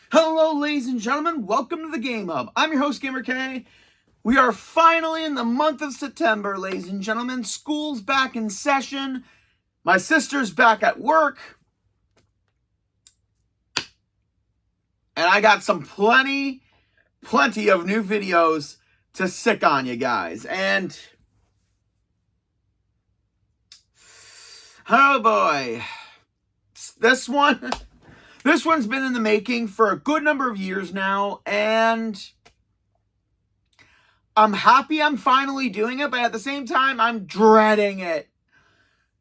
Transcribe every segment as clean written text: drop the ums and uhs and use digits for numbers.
Hello, ladies and gentlemen. Welcome to the Game Hub. I'm your host, Gamer K. We are finally in the month of September, ladies and gentlemen. School's back in session. My sister's back at work. And I got some plenty of new videos to sick on you guys. And oh boy, this one's been in the making for a good number of years now, and I'm happy I'm finally doing it, but at the same time, I'm dreading it.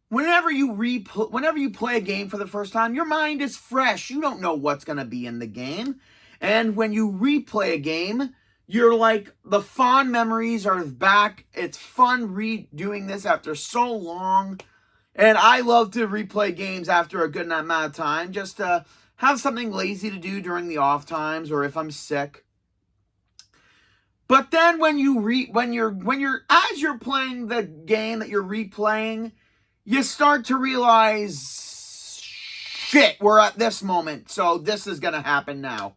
Whenever you play a game for the first time, your mind is fresh. You don't know what's going to be in the game. And when you replay a game, you're like, the fond memories are back. It's fun redoing this after so long. And I love to replay games after a good amount of time, just to have something lazy to do during the off times or if I'm sick. But then when you're as you're playing the game that you're replaying, you start to realize, shit, we're at this moment, so this is gonna happen now.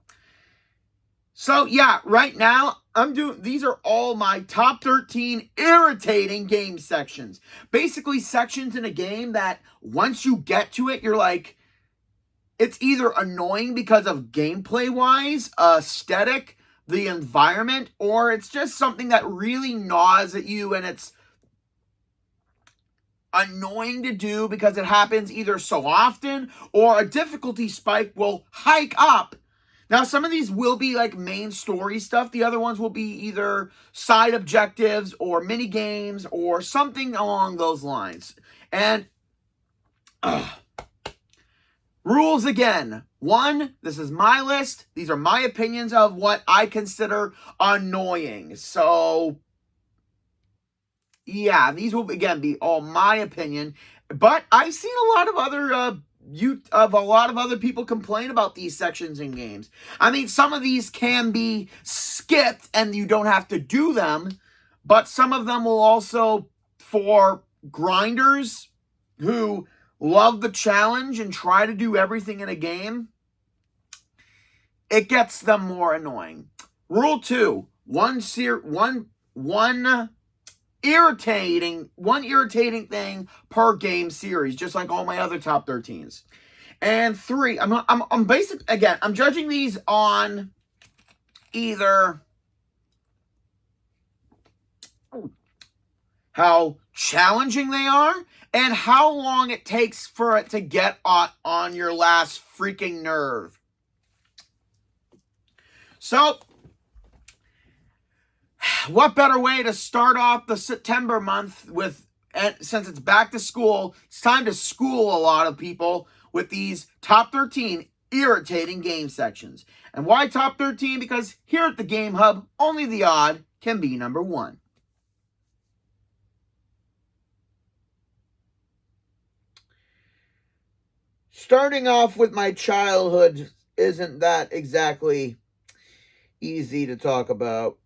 So yeah, right now these are all my top 13 irritating game sections. Basically sections in a game that once you get to it, you're like, it's either annoying because of gameplay wise, aesthetic, the environment, or it's just something that really gnaws at you and it's annoying to do because it happens either so often or a difficulty spike will hike up. Now, some of these will be like main story stuff. The other ones will be either side objectives or mini games or something along those lines. And rules again. 1, this is my list. These are my opinions of what I consider annoying. So yeah, these will again be all my opinion, but I've seen a lot of other people complain about these sections in games. I mean, some of these can be skipped and you don't have to do them, but some of them will also, for grinders who love the challenge and try to do everything in a game, it gets them more annoying. Rule 2, one irritating thing per game series, just like all my other top 13s. And 3, I'm judging these on either how challenging they are and how long it takes for it to get on your last freaking nerve. So, what better way to start off the September month with, since it's back to school, it's time to school a lot of people with these top 13 irritating game sections. And why top 13? Because here at the Game Hub, only the odd can be number 1. Starting off with my childhood isn't that exactly easy to talk about.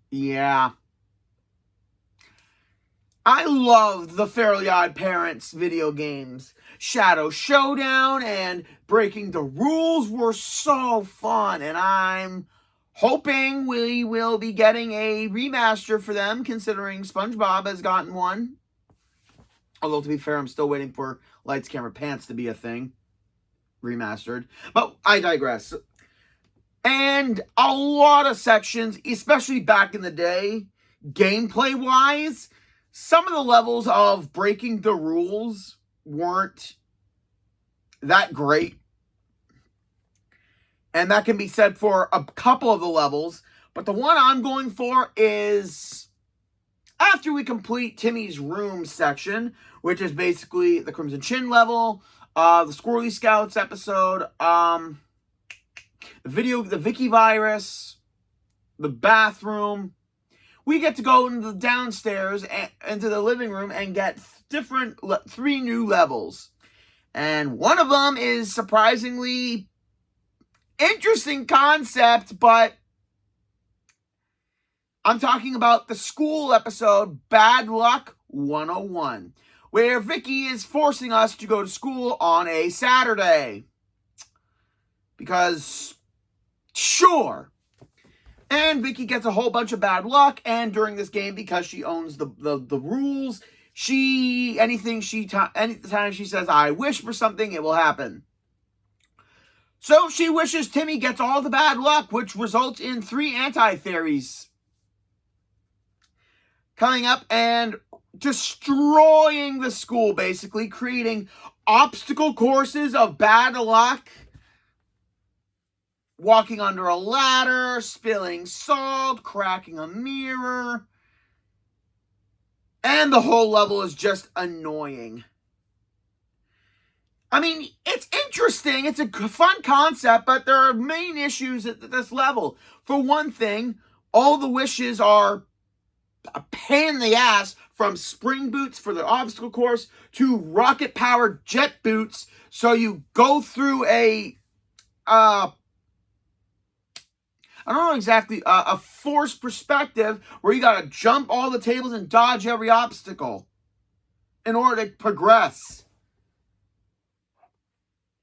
Yeah. I loved the Fairly Odd Parents video games. Shadow Showdown and Breaking the Rules were so fun, and I'm hoping we will be getting a remaster for them, considering SpongeBob has gotten one. Although, to be fair, I'm still waiting for Lights, Camera, Pants to be a thing. Remastered. But I digress. And a lot of sections, especially back in the day, gameplay-wise, some of the levels of Breaking the Rules weren't that great. And that can be said for a couple of the levels. But the one I'm going for is after we complete Timmy's Room section, which is basically the Crimson Chin level, the Squirrely Scouts episode, the Vicky virus, the bathroom. We get to go into the downstairs into the living room and get 3 new levels. And one of them is surprisingly interesting concept, but I'm talking about the school episode, Bad Luck 101, where Vicky is forcing us to go to school on a Saturday. Because, sure. And Vicky gets a whole bunch of bad luck, and during this game, because she owns the rules, anytime she says, I wish for something, it will happen. So she wishes Timmy gets all the bad luck, which results in 3 anti-fairies coming up and destroying the school, basically, creating obstacle courses of bad luck, walking under a ladder, spilling salt, cracking a mirror, and the whole level is just annoying. I mean, it's interesting, it's a fun concept, but there are main issues at this level. For one thing, all the wishes are a pain in the ass, from spring boots for the obstacle course to rocket-powered jet boots, so you go through a forced perspective where you gotta jump all the tables and dodge every obstacle in order to progress.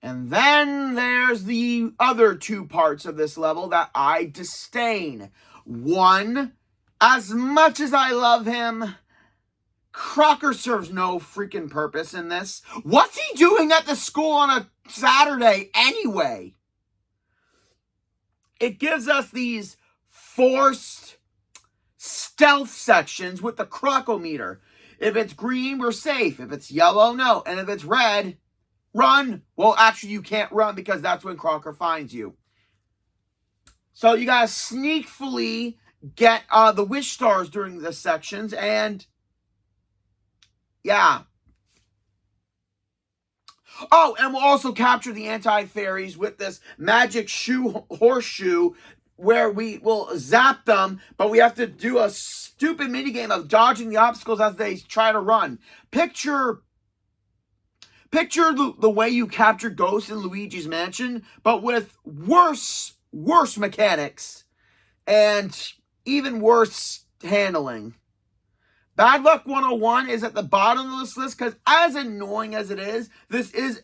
And then there's the other 2 parts of this level that I disdain. One, as much as I love him, Crocker serves no freaking purpose in this. What's he doing at the school on a Saturday anyway? It gives us these forced stealth sections with the crocometer. If it's green, we're safe. If it's yellow, no. And if it's red, run. Well, actually, you can't run because that's when Crocker finds you. So you gotta sneakily get the wish stars during the sections, and yeah. Oh, and we'll also capture the anti-fairies with this magic horseshoe, where we will zap them, but we have to do a stupid minigame of dodging the obstacles as they try to run. Picture the way you capture ghosts in Luigi's Mansion, but with worse mechanics and even worse handling. Bad Luck 101 is at the bottom of this list because, as annoying as it is, this is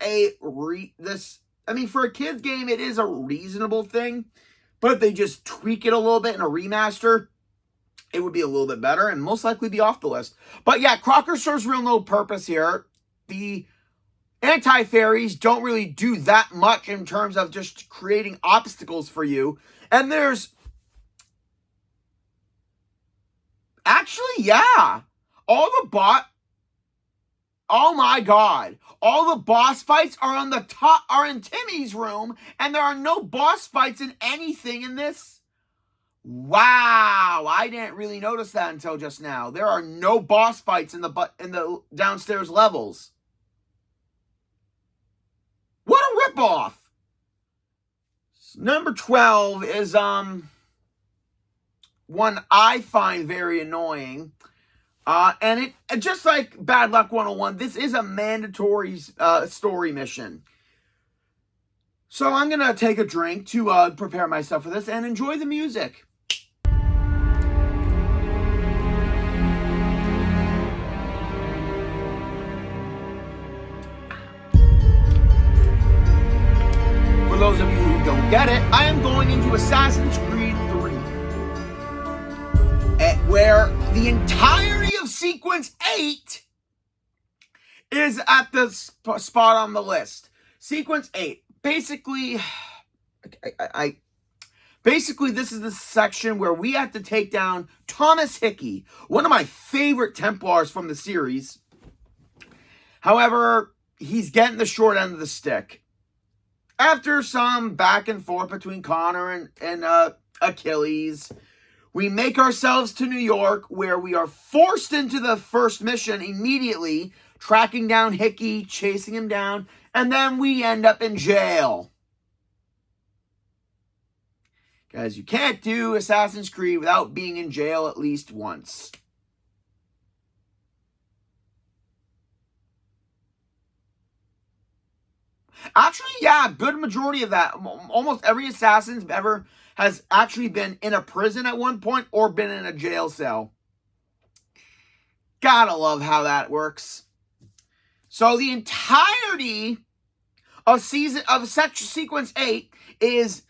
for a kid's game, it is a reasonable thing. But if they just tweak it a little bit in a remaster, it would be a little bit better and most likely be off the list. But yeah, Crocker serves real no purpose here. The anti-fairies don't really do that much in terms of just creating obstacles for you. And there's... Actually, yeah. Oh my God. All the boss fights are in Timmy's room, and there are no boss fights in anything in this. Wow, I didn't really notice that until just now. There are no boss fights in the downstairs levels. What a ripoff. Number 12 is one I find very annoying. And it, just like Bad Luck 101, this is a mandatory story mission. So I'm going to take a drink to prepare myself for this and enjoy the music. For those of you who don't get it, I am going into Assassin's Creed 3. Where the entirety of Sequence 8 is at the spot on the list. Sequence 8. Basically, this is the section where we have to take down Thomas Hickey, one of my favorite Templars from the series. However, he's getting the short end of the stick. After some back and forth between Connor and Achilles, we make ourselves to New York, where we are forced into the first mission immediately, tracking down Hickey, chasing him down, and then we end up in jail. Guys, you can't do Assassin's Creed without being in jail at least once. Actually, yeah, good majority of that. Almost every Assassin's ever has actually been in a prison at one point or been in a jail cell. Gotta love how that works. So the entirety of sequence 8 is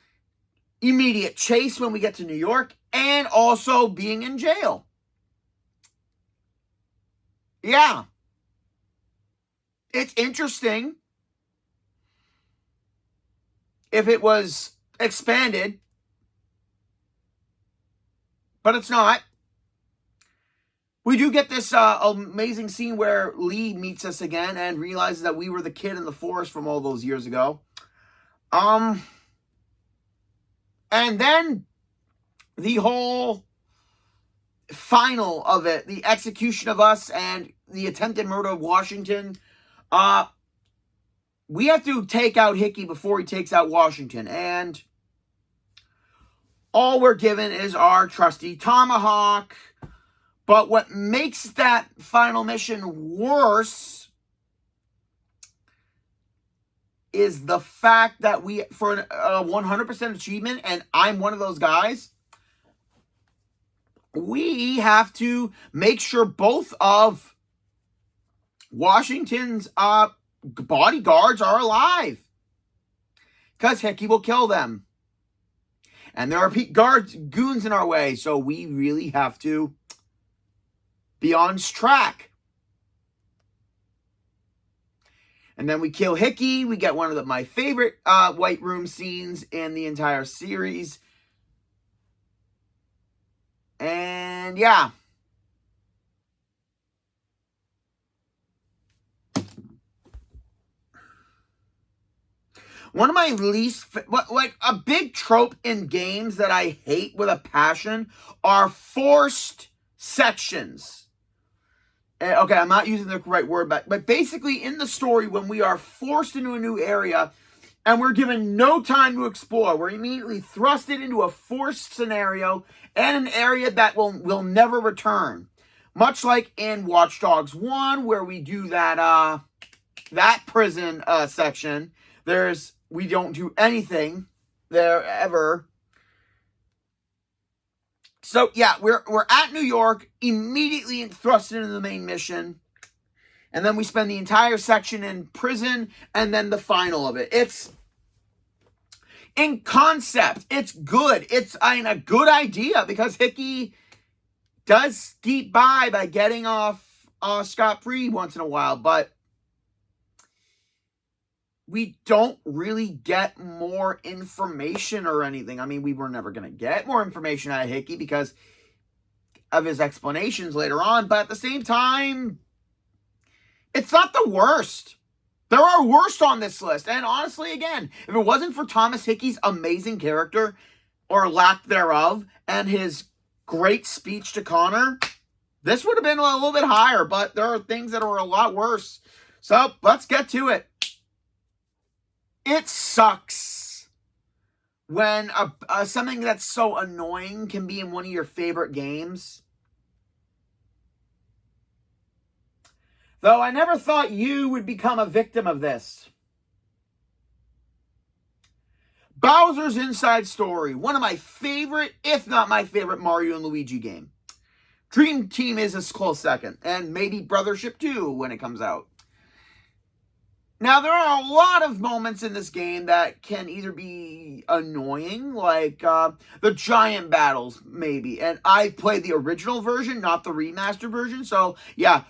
immediate chase when we get to New York and also being in jail. Yeah. It's interesting if it was expanded, but it's not. We do get this amazing scene where Lee meets us again and realizes that we were the kid in the forest from all those years ago. And then the whole final of it, the execution of us and the attempted murder of Washington. We have to take out Hickey before he takes out Washington. And all we're given is our trusty tomahawk. But what makes that final mission worse is the fact that for a 100% achievement, and I'm one of those guys, we have to make sure both of Washington's bodyguards are alive. Because Hickey will kill them. And there are goons in our way, so we really have to be on track. And then we kill Hickey. We get one of my favorite White Room scenes in the entire series. And yeah. One of my like a big trope in games that I hate with a passion are forced sections. Okay, I'm not using the right word, but basically in the story, when we are forced into a new area and we're given no time to explore, we're immediately thrusted into a forced scenario and an area that will never return. Much like in Watch Dogs 1, where we do that prison section, we don't do anything there ever. So, yeah, we're at New York, immediately thrust into the main mission, and then we spend the entire section in prison, and then the final of it. It's, in concept, it's good. It's a good idea, because Hickey does skeet by getting off scot-free once in a while, but we don't really get more information or anything. I mean, we were never going to get more information out of Hickey because of his explanations later on. But at the same time, it's not the worst. There are worse on this list. And honestly, again, if it wasn't for Thomas Hickey's amazing character, or lack thereof, and his great speech to Connor, this would have been a little bit higher. But there are things that are a lot worse. So let's get to it. It sucks when something that's so annoying can be in one of your favorite games. Though I never thought you would become a victim of this. Bowser's Inside Story, one of my favorite, if not my favorite, Mario and Luigi game. Dream Team is a close second, and maybe Brothership 2 when it comes out. Now, there are a lot of moments in this game that can either be annoying, like the giant battles, maybe. And I played the original version, not the remastered version. So, yeah,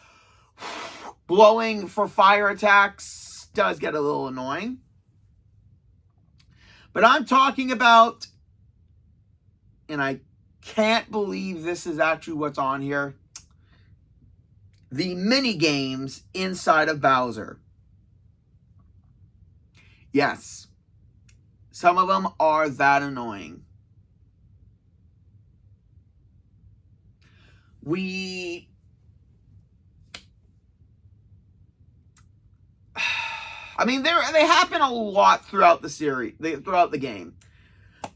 blowing for fire attacks does get a little annoying. But I'm talking about, and I can't believe this is actually what's on here, the mini games inside of Bowser. Yes, some of them are that annoying. I mean, they happen a lot throughout the series, throughout the game.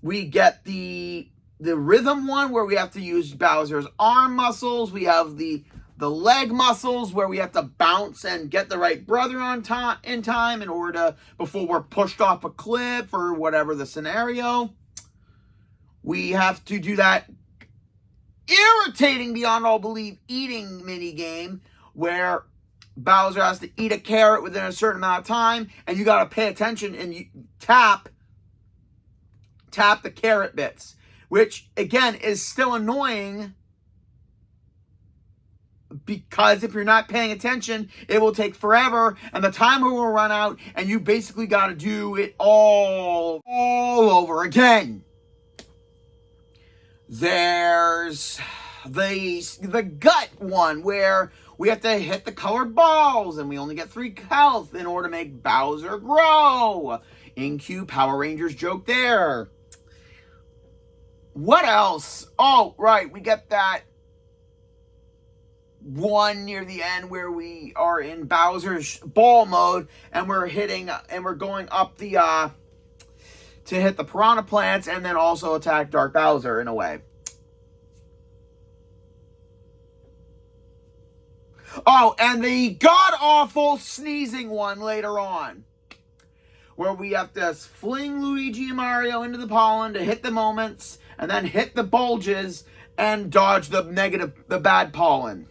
We get the rhythm one where we have to use Bowser's arm muscles. We have the leg muscles where we have to bounce and get the right brother in time in order to, before we're pushed off a cliff or whatever the scenario. We have to do that irritating beyond all belief eating mini game where Bowser has to eat a carrot within a certain amount of time, and you got to pay attention and you tap the carrot bits, which again is still annoying because if you're not paying attention, it will take forever and the timer will run out and you basically got to do it all over again. There's the gut one where we have to hit the colored balls and we only get 3 health in order to make Bowser grow. In-queue Power Rangers joke there. What else? Oh, right, we get that one near the end where we are in Bowser's ball mode and we're going up the to hit the piranha plants and then also attack Dark Bowser in a way. Oh, and the god-awful sneezing one later on, where we have to fling Luigi and Mario into the pollen to hit the moments and then hit the bulges and dodge the bad pollen.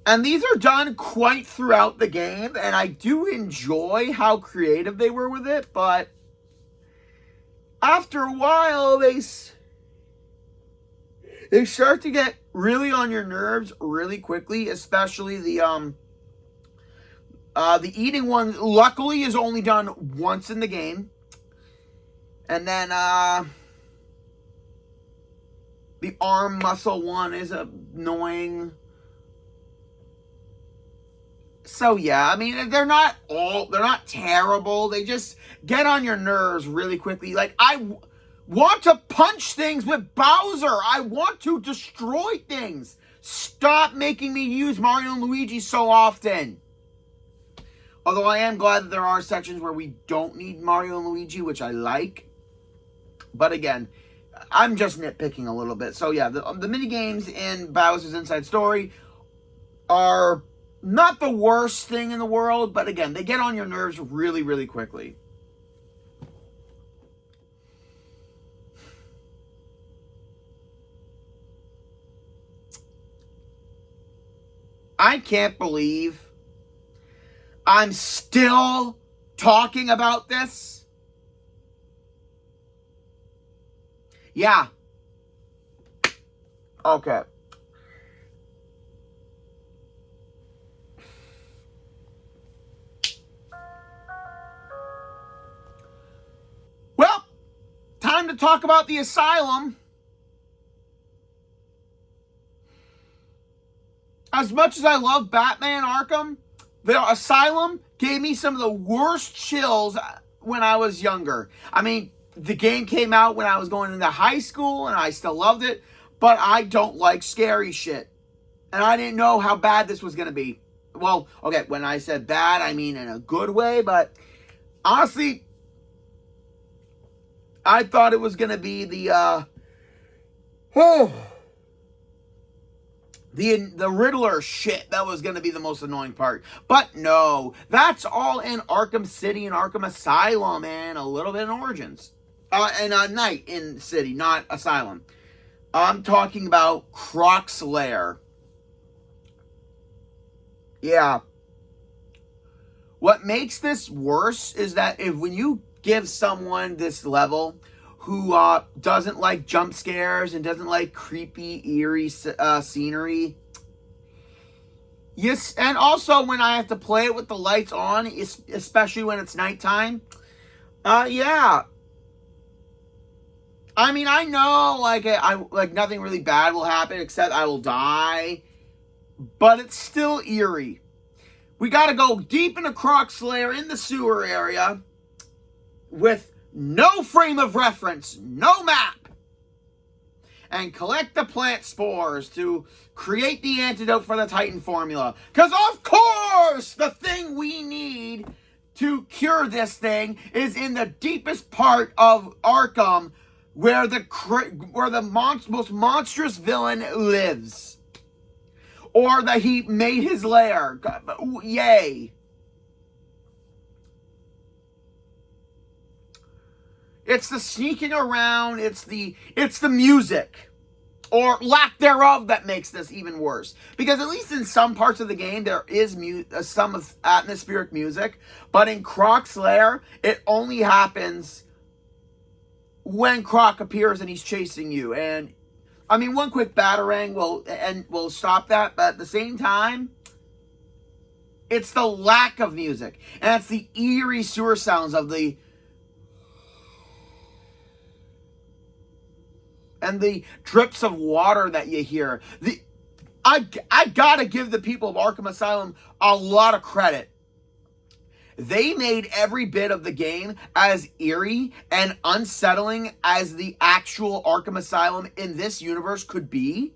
And these are done quite throughout the game, and I do enjoy how creative they were with it, but after a while, they start to get really on your nerves really quickly, especially the eating one, luckily, is only done once in the game. And then the arm muscle one is annoying. So yeah, I mean, they're not terrible. They just get on your nerves really quickly. Like, I want to punch things with Bowser. I want to destroy things. Stop making me use Mario and Luigi so often. Although I am glad that there are sections where we don't need Mario and Luigi, which I like. But again, I'm just nitpicking a little bit. So yeah, the mini games in Bowser's Inside Story are not the worst thing in the world, but again, they get on your nerves really, really quickly. I can't believe I'm still talking about this. Yeah. Okay. Well, time to talk about the asylum. As much as I love Batman Arkham, the asylum gave me some of the worst chills when I was younger. I mean, the game came out when I was going into high school, and I still loved it, but I don't like scary shit. And I didn't know how bad this was going to be. Well, okay, when I said bad, I mean in a good way, but honestly, I thought it was going to be the Riddler shit that was going to be the most annoying part. But no, that's all in Arkham City and Arkham Asylum and a little bit in Origins. And Night in City, not Asylum. I'm talking about Croc's Lair. Yeah. What makes this worse is that when you give someone this level who doesn't like jump scares and doesn't like creepy, eerie scenery. Yes, and also when I have to play it with the lights on, especially when it's nighttime. Yeah. I mean, I know like nothing really bad will happen except I will die, but it's still eerie. We got to go deep into Croc's Lair in the sewer area with no frame of reference, no map, and collect the plant spores to create the antidote for the Titan formula. Because, of course, the thing we need to cure this thing is in the deepest part of Arkham, where the most monstrous villain lives. Or that he made his lair. Yay. It's the sneaking around. It's the music, or lack thereof, that makes this even worse. Because at least in some parts of the game, there is some of atmospheric music. But in Croc's lair, it only happens when Croc appears and he's chasing you. And, I mean, one quick batarang will stop that. But at the same time, it's the lack of music. And it's the eerie sewer sounds of the... and the drips of water that you hear. I gotta give the people of Arkham Asylum a lot of credit. They made every bit of the game as eerie and unsettling as the actual Arkham Asylum in this universe could be.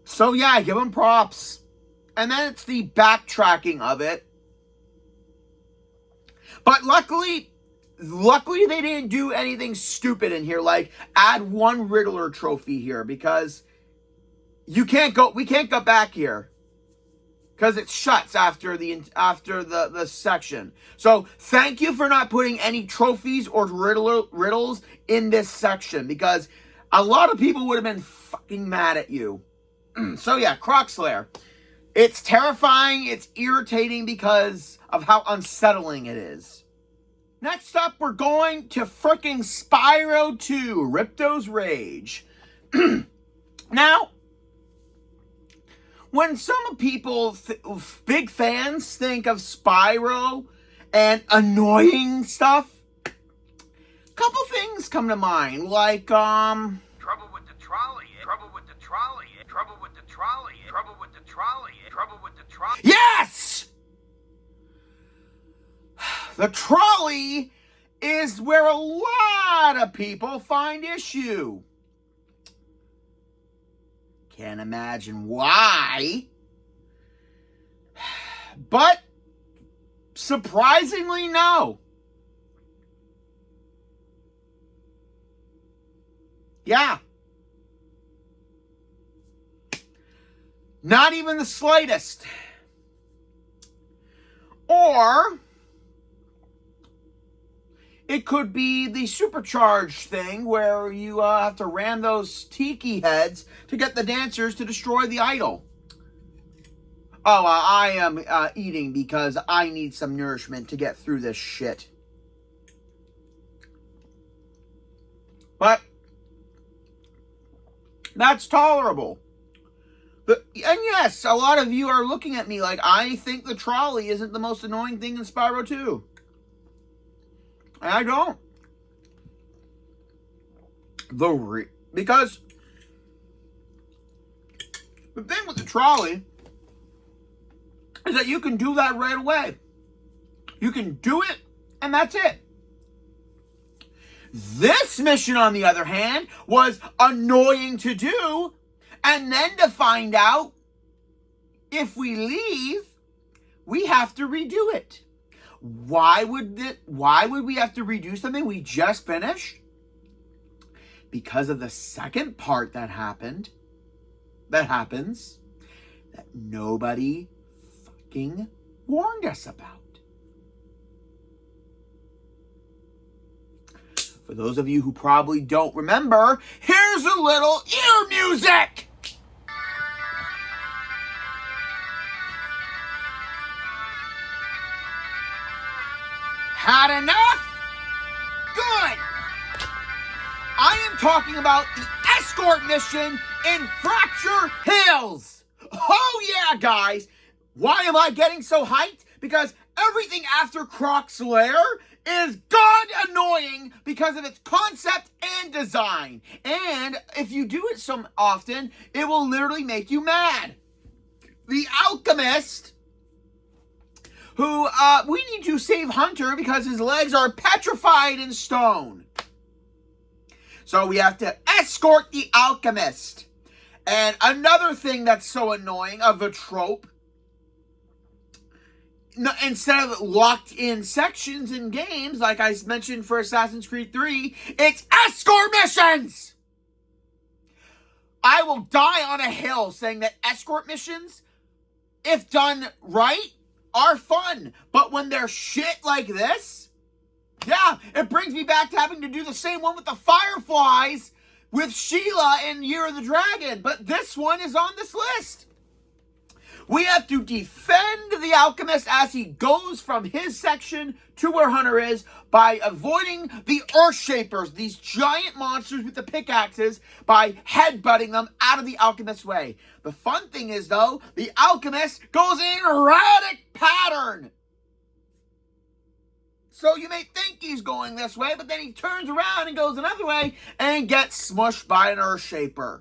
So yeah, I give them props. And then it's the backtracking of it. But luckily they didn't do anything stupid in here, like add one Riddler trophy here, because we can't go back here because it shuts after the section. So thank you for not putting any trophies or riddles in this section, because a lot of people would have been fucking mad at you. So yeah, Croc's lair. It's terrifying, it's irritating because of how unsettling it is. Next up, we're going to frickin' Spyro 2, Ripto's Rage. Now, when some people, big fans, think of Spyro and annoying stuff, a couple things come to mind, like, Trouble with the trolley, trouble with the trolley, trouble with the trolley, trouble with the trolley, trouble with the trolley. Yes! The trolley is where a lot of people find issue. Can't imagine why. But surprisingly, no. Yeah. Not even the slightest. Or it could be the supercharged thing where you have to ram those tiki heads to get the dancers to destroy the idol. Oh, I am eating because I need some nourishment to get through this shit. But that's tolerable. And yes, a lot of you are looking at me like I think the trolley isn't the most annoying thing in Spyro 2. And I don't. Because the thing with the trolley is that you can do that right away. You can do it, and that's it. This mission, on the other hand, was annoying to do, and then to find out if we leave, we have to redo it. Why would we have to redo something we just finished? Because of the second part that happens, that nobody fucking warned us about. For those of you who probably don't remember, here's a little ear music! Had enough? Good! I am talking about the escort mission in Fracture Hills! Oh yeah, guys! Why am I getting so hyped? Because everything after Croc's lair is god annoying because of its concept and design. And if you do it so often, it will literally make you mad. The alchemist, who we need to save Hunter because his legs are petrified in stone. So we have to escort the alchemist. And another thing that's so annoying of a trope, instead of locked in sections in games, like I mentioned for Assassin's Creed 3, it's escort missions! I will die on a hill saying that escort missions, if done right, are fun. But when they're shit like this, Yeah, it brings me back to having to do the same one with the fireflies with Sheila in Year of the Dragon. But this one is on this list. We have to defend the alchemist as he goes from his section to where Hunter is by avoiding the Earthshapers, these giant monsters with the pickaxes, by headbutting them out of the alchemist's way. The fun thing is, though, the alchemist goes in erratic pattern. So you may think he's going this way, but then he turns around and goes another way and gets smushed by an Earthshaper.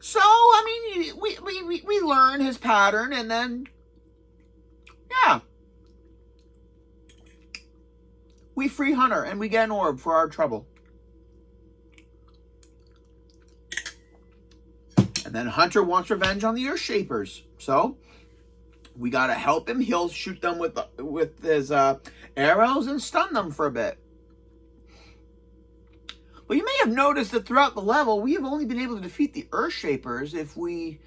So, I mean, we learn his pattern, and then, yeah. We free Hunter, and we get an orb for our trouble. And then Hunter wants revenge on the Earthshapers. So, we gotta help him. He'll shoot them with his arrows and stun them for a bit. But you may have noticed that throughout the level, we have only been able to defeat the Earthshapers if we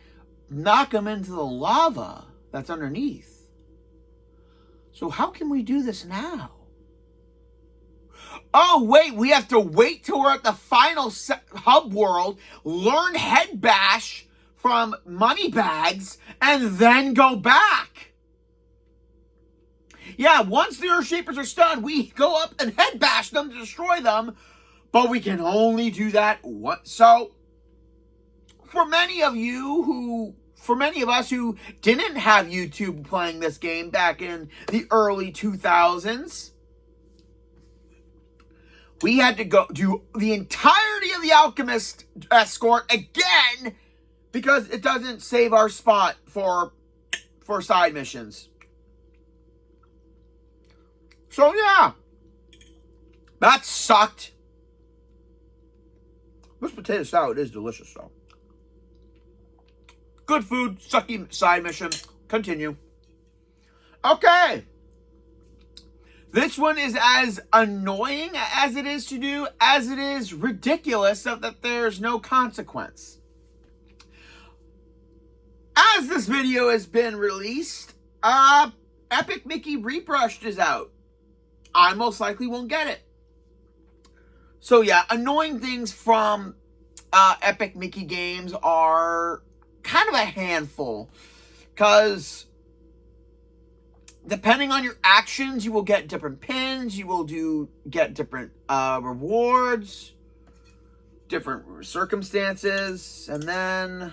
knock them into the lava that's underneath. So how can we do this now? Oh, wait, we have to wait till we're at the final hub world, learn Head Bash from Moneybags, and then go back. Yeah, once the Earthshapers are stunned, we go up and Head Bash them to destroy them. But we can only do that once. So, for many of us who didn't have YouTube playing this game back in the early 2000s, we had to go do the entirety of the Alchemist Escort again because it doesn't save our spot for side missions. So, yeah. That sucked. This potato salad is delicious, though. Good food, sucky side mission. Continue. Okay. This one is as annoying as it is to do, as it is ridiculous that there's no consequence. As this video has been released, Epic Mickey Rebrushed is out. I most likely won't get it. So yeah, annoying things from Epic Mickey games are kind of a handful. Because depending on your actions, you will get different pins, you will get different rewards, different circumstances, and then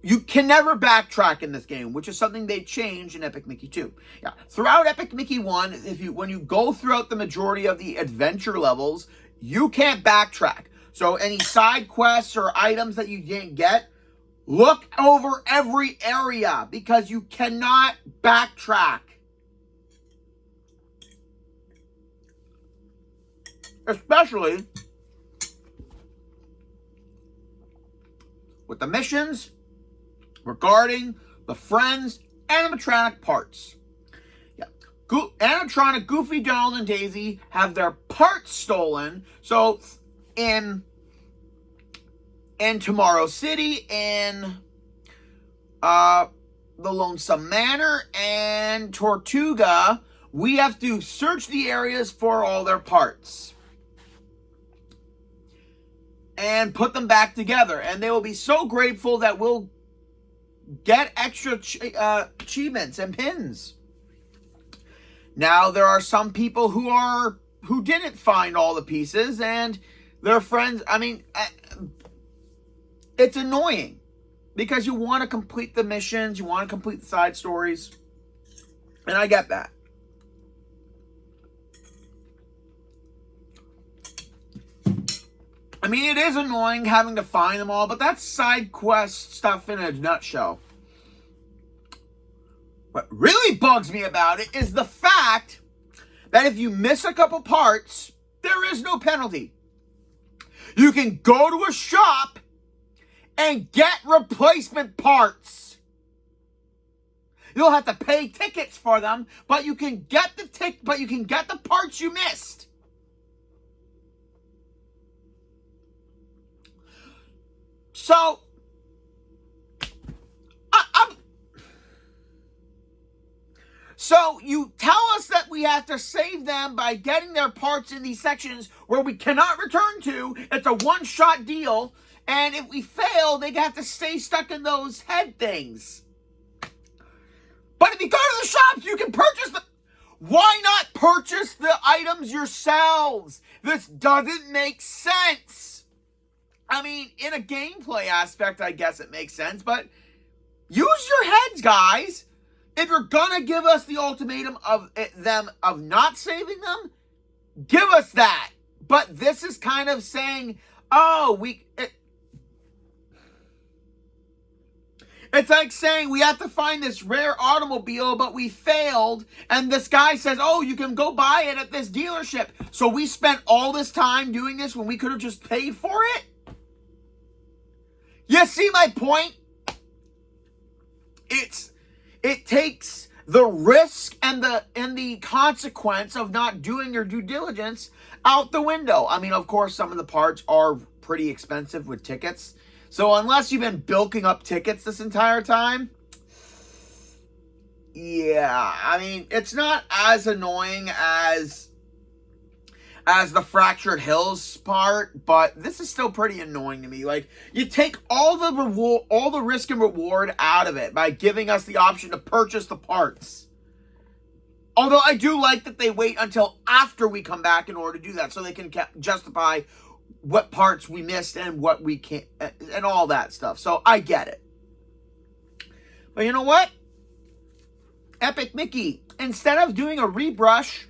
you can never backtrack in this game, which is something they changed in Epic Mickey 2. Yeah, throughout Epic Mickey 1, when you go throughout the majority of the adventure levels, you can't backtrack. So any side quests or items that you didn't get, look over every area because you cannot backtrack. Especially with the missions regarding the friends animatronic parts. Yeah. Animatronic Goofy, Donald, and Daisy have their parts stolen. So in Tomorrow City, in the Lonesome Manor, and Tortuga, we have to search the areas for all their parts and put them back together. And they will be so grateful that we'll get extra achievements and pins. Now, there are some people who didn't find all the pieces, and their friends, it's annoying because you want to complete the missions, you want to complete the side stories, and I get that. It is annoying having to find them all, but that's side quest stuff in a nutshell. What really bugs me about it is the fact that if you miss a couple parts, there is no penalty. You can go to a shop and get replacement parts. You'll have to pay tickets for them, but you can get the parts you missed. So, So you tell us that we have to save them by getting their parts in these sections where we cannot return to. It's a one-shot deal. And if we fail, they have to stay stuck in those head things. But if you go to the shops, you can purchase them. Why not purchase the items yourselves? This doesn't make sense. I mean, in a gameplay aspect, I guess it makes sense. But use your heads, guys. If you're gonna give us the ultimatum of not saving them, give us that. But this is kind of saying, oh, it's like saying we have to find this rare automobile, but we failed. And this guy says, oh, you can go buy it at this dealership. So we spent all this time doing this when we could have just paid for it? You see my point? It takes the risk and the consequence of not doing your due diligence out the window. I mean, of course, some of the parts are pretty expensive with tickets. So unless you've been bilking up tickets this entire time, yeah, I mean, it's not as annoying as the Fractured Hills part, but this is still pretty annoying to me. Like, you take all the risk and reward out of it by giving us the option to purchase the parts. Although I do like that they wait until after we come back in order to do that, so they can justify what parts we missed and what we can't, and all that stuff. So I get it. But you know what? Epic Mickey, instead of doing a rebrush,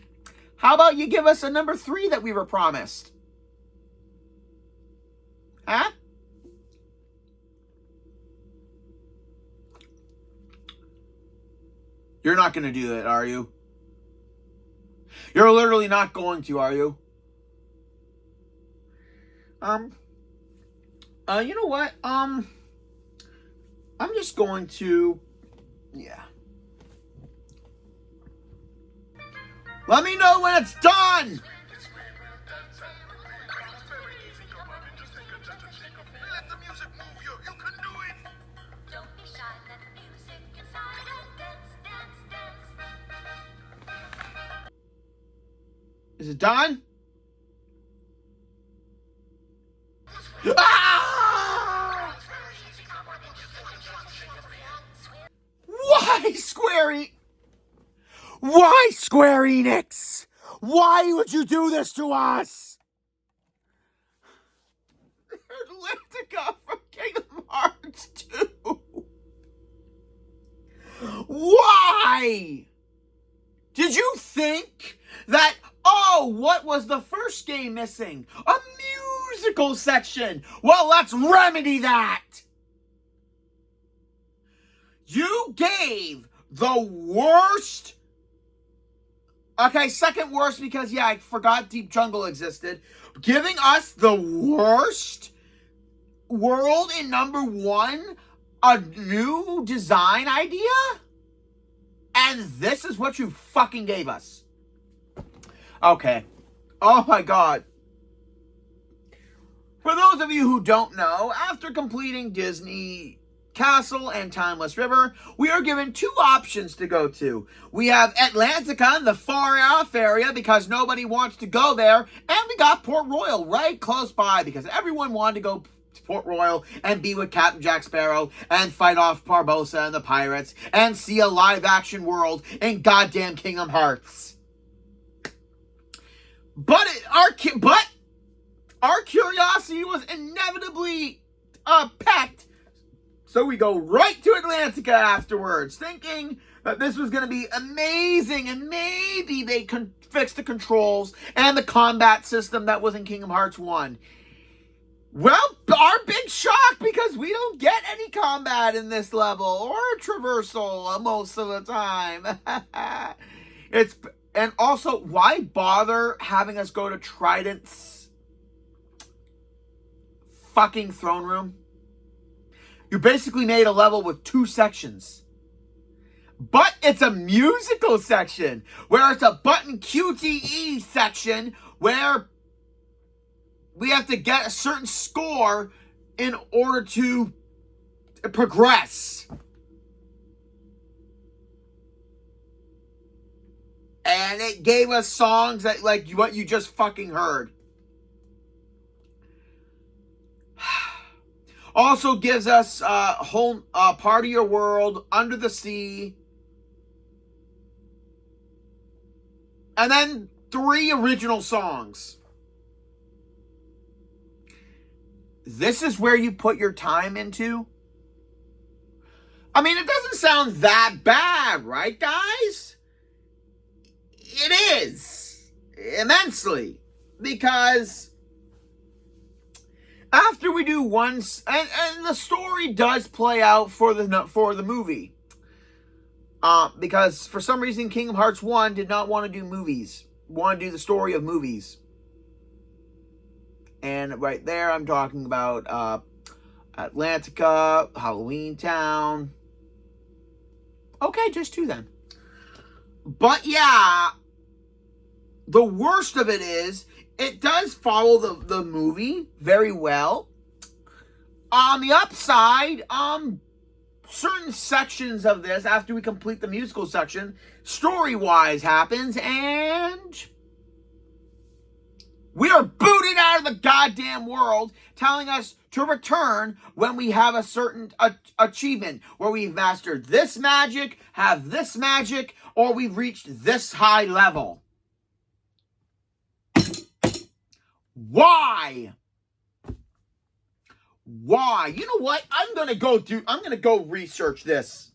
how about you give us a number 3 that we were promised? Huh? You're not going to do that, are you? You're literally not going to, are you? You know what? I'm just going to, yeah. Let me know when it's done! Let the music move you. You can do it. Don't be shy, let the music inside and dance, dance, dance. Is it done? Ah! Why, Why, Square Enix? Why would you do this to us? Atlantica from Kingdom Hearts 2. Why? Did you think that, oh, what was the first game missing? A musical section. Well, let's remedy that. You gave the worst. Okay, second worst because, yeah, I forgot Deep Jungle existed. Giving us the worst world in number 1, a new design idea? And this is what you fucking gave us. Okay. Oh my god. For those of you who don't know, after completing Disney Castle and Timeless River, we are given 2 options to go to. We have Atlantica in the far off area because nobody wants to go there, and we got Port Royal right close by because everyone wanted to go to Port Royal and be with Captain Jack Sparrow and fight off Barbossa and the pirates and see a live action world in goddamn Kingdom Hearts. But our curiosity was inevitably pecked. So we go right to Atlantica afterwards, thinking that this was going to be amazing, and maybe they can fix the controls and the combat system that was in Kingdom Hearts 1. Well, our big shock, because we don't get any combat in this level, or traversal most of the time. And also, why bother having us go to Trident's fucking throne room? You basically made a level with 2 sections. But it's a musical section, where it's a button QTE section, where we have to get a certain score in order to progress. and it gave us songs that like what you just fucking heard. Also gives us whole Part of Your World, Under the Sea, and then 3 original songs. This is where you put your time into? I mean, it doesn't sound that bad, right, guys? It is. Immensely. Because after we do once, and the story does play out for the movie. Because for some reason, Kingdom Hearts 1 did not want to do movies. Want to do the story of movies. And right there, I'm talking about Atlantica, Halloween Town. Okay, just 2 then. But yeah, the worst of it is, it does follow the movie very well. On the upside, certain sections of this, after we complete the musical section, story-wise happens, and we are booted out of the goddamn world, telling us to return when we have a certain achievement, where we've mastered this magic, have this magic, or we've reached this high level. Why? Why? You know what? I'm gonna go research this.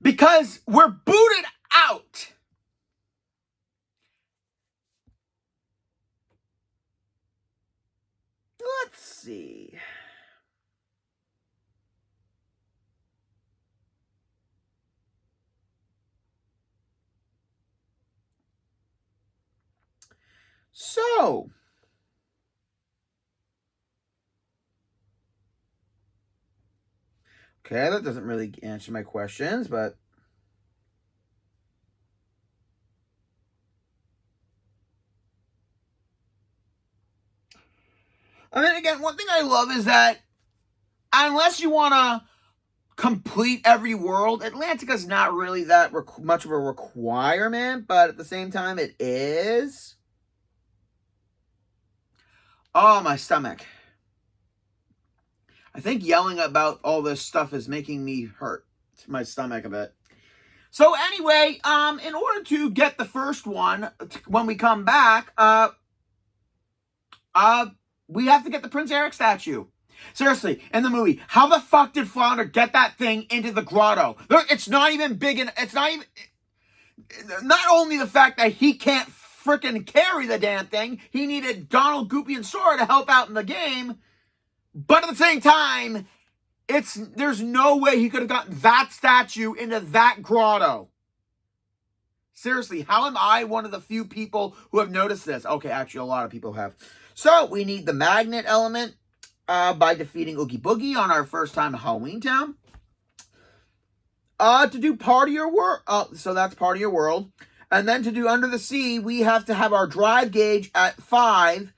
Because we're booted out. Let's see. So, okay, that doesn't really answer my questions, but I mean, again, one thing I love is that unless you want to complete every world, Atlantica's not really that much of a requirement, but at the same time, it is. Oh, my stomach. I think yelling about all this stuff is making me hurt my stomach a bit. So anyway, in order to get the first one, when we come back, we have to get the Prince Eric statue. Seriously, in the movie, how the fuck did Flounder get that thing into the grotto? It's not even big, and it's not even... Not only the fact that he can't frickin' carry the damn thing, he needed Donald, Goopy, and Sora to help out in the game, but at the same time, there's no way he could have gotten that statue into that grotto. Seriously, how am I one of the few people who have noticed this? Okay, actually, a lot of people have. So, we need the magnet element by defeating Oogie Boogie on our first time in Halloween Town. To do Part of Your World, so that's Part of Your World. And then to do Under the Sea, we have to have our drive gauge at 5.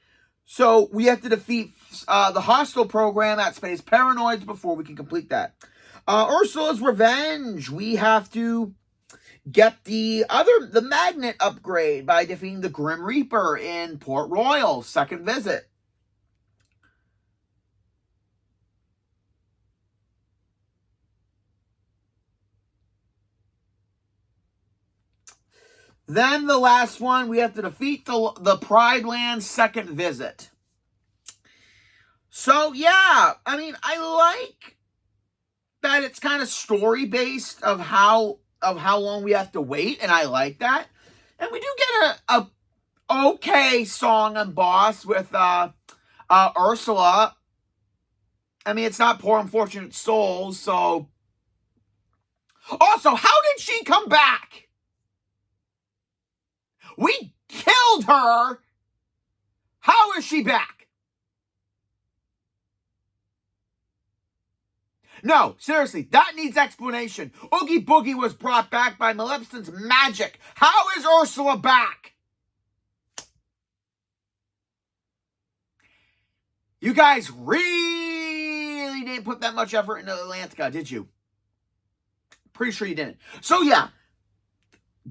So, we have to defeat the hostile program at Space Paranoids before we can complete that. Ursula's Revenge, we have to get the magnet upgrade by defeating the Grim Reaper in Port Royal, second visit. Then the last one, we have to defeat the Pride Land second visit. So yeah, I mean, I like that it's kind of story based of how long we have to wait, and I like that. And we do get a okay song and boss with Ursula. I mean, it's not Poor Unfortunate Souls, so. Also, how did she come back? We killed her. How is she back? No, seriously, that needs explanation. Oogie Boogie was brought back by Maleficent's magic. How is Ursula back? You guys really didn't put that much effort into Atlantica, did you? Pretty sure you didn't. So yeah,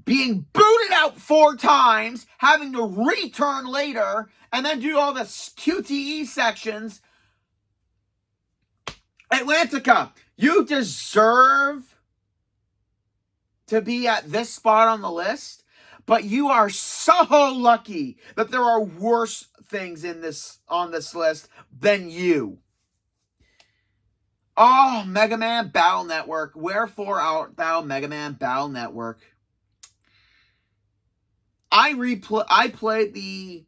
being booted out 4 times, having to return later, and then do all the QTE sections. Atlantica, you deserve to be at this spot on the list, but you are so lucky that there are worse things on this list than you. Oh, Mega Man Battle Network. Wherefore art thou, Mega Man Battle Network? I played the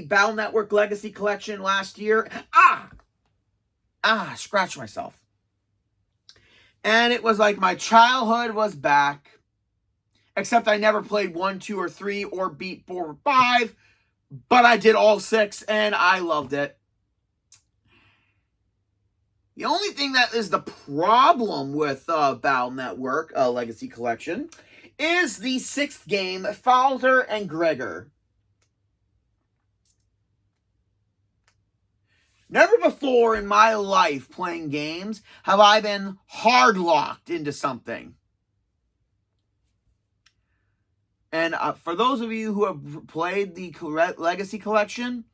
Battle Network Legacy Collection last year. Scratch myself. And it was like my childhood was back. Except I never played 1, 2, or 3 or beat 4 or 5. But I did all 6 and I loved it. The only thing that is the problem with Battle Network Legacy Collection is the 6th game, Falter and Gregor. Never before in my life playing games have I been hard locked into something. And for those of you who have played the Legacy Collection,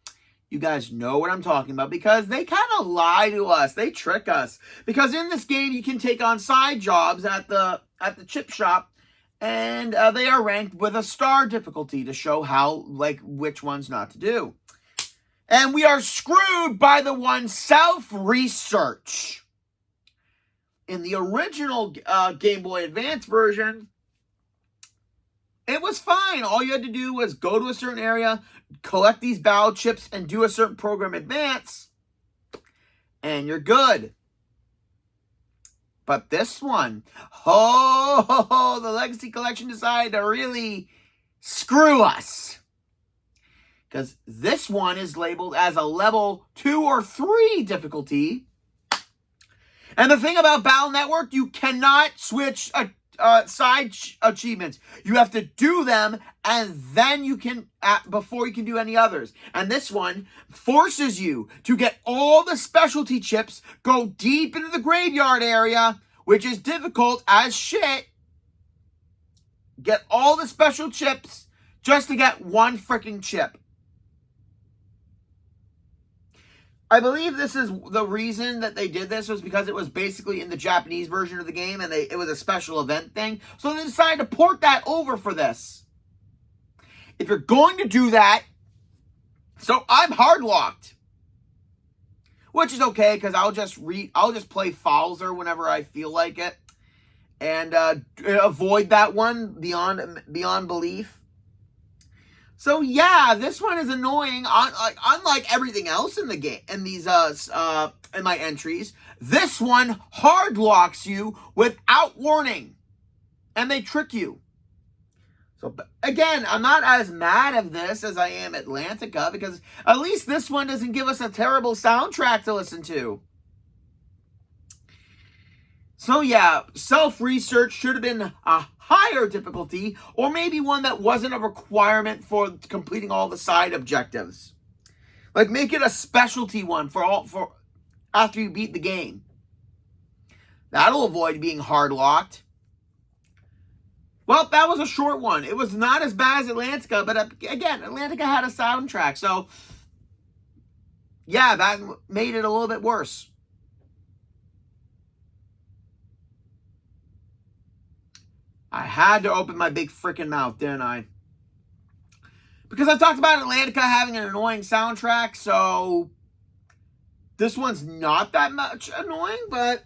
you guys know what I'm talking about because they kind of lie to us. They trick us. Because in this game, you can take on side jobs at the chip shop, and they are ranked with a star difficulty to show how, which ones not to do. And we are screwed by the one self-research. In the original Game Boy Advance version, it was fine. All you had to do was go to a certain area, collect these battle chips, and do a certain program advance, and you're good. But this one, the Legacy Collection decided to really screw us. Because this one is labeled as a level 2 or 3 difficulty. And the thing about Battle Network, you cannot switch side achievements. You have to do them, and then you can, before you can do any others. And this one forces you to get all the specialty chips, go deep into the graveyard area, which is difficult as shit. Get all the special chips just to get one freaking chip. I believe this is the reason that they did this was because it was basically in the Japanese version of the game and it was a special event thing. So they decided to port that over for this. If you're going to do that, so I'm hard locked. Which is okay because I'll just play Falzer whenever I feel like it. And avoid that one beyond belief. So yeah, this one is annoying. Unlike everything else in the game, in these in my entries, this one hard locks you without warning, and they trick you. So again, I'm not as mad at this as I am Atlantica because at least this one doesn't give us a terrible soundtrack to listen to. So yeah, self-research should have been a higher difficulty, or maybe one that wasn't a requirement for completing all the side objectives. Like make it a specialty one for after you beat the game. That'll avoid being hard locked. Well, that was a short one. It was not as bad as Atlantica, but again, Atlantica had a soundtrack, so yeah, that made it a little bit worse. I had to open my big freaking mouth, didn't I? Because I talked about Atlantica having an annoying soundtrack, so this one's not that much annoying, but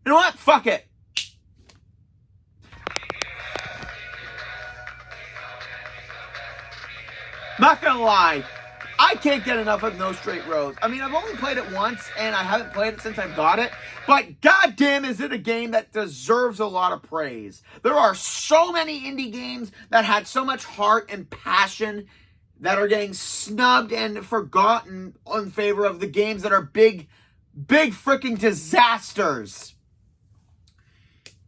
you know what? Fuck it. Not gonna lie, I can't get enough of No Straight Roads. I mean, I've only played it once, and I haven't played it since I got it, but goddamn is it a game that deserves a lot of praise. There are so many indie games that had so much heart and passion that are getting snubbed and forgotten in favor of the games that are big freaking disasters.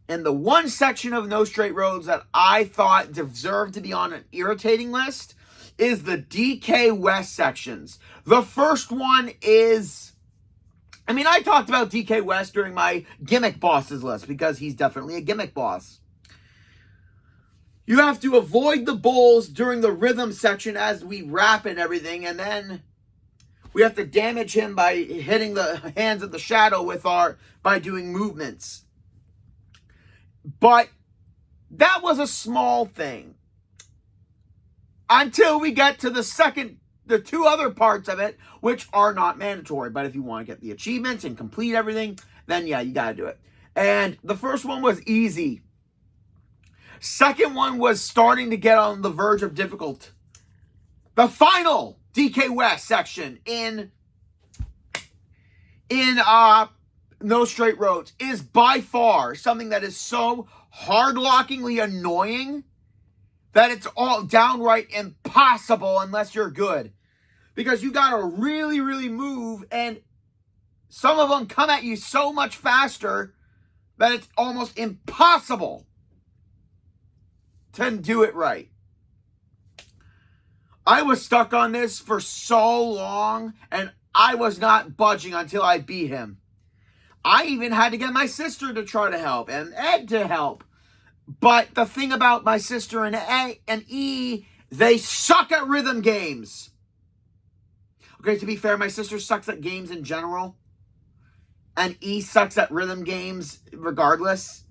And the one section of No Straight Roads that I thought deserved to be on an irritating list is the DK West sections. The first one is, I mean, I talked about DK West during my gimmick bosses list because he's definitely a gimmick boss. You have to avoid the bulls during the rhythm section as we rap and everything, and then we have to damage him by hitting the hands of the shadow by doing movements. But that was a small thing. Until we get to the two other parts of it, which are not mandatory. But if you want to get the achievements and complete everything, then yeah, you got to do it. And the first one was easy. Second one was starting to get on the verge of difficult. The final DK West section in No Straight Roads is by far something that is so hard-lockingly annoying that it's all downright impossible unless you're good. Because you gotta really, really move, and some of them come at you so much faster that it's almost impossible to do it right. I was stuck on this for so long, and I was not budging until I beat him. I even had to get my sister to try to help, and Ed to help. But the thing about my sister and E, they suck at rhythm games. Okay, to be fair, my sister sucks at games in general. And E sucks at rhythm games regardless.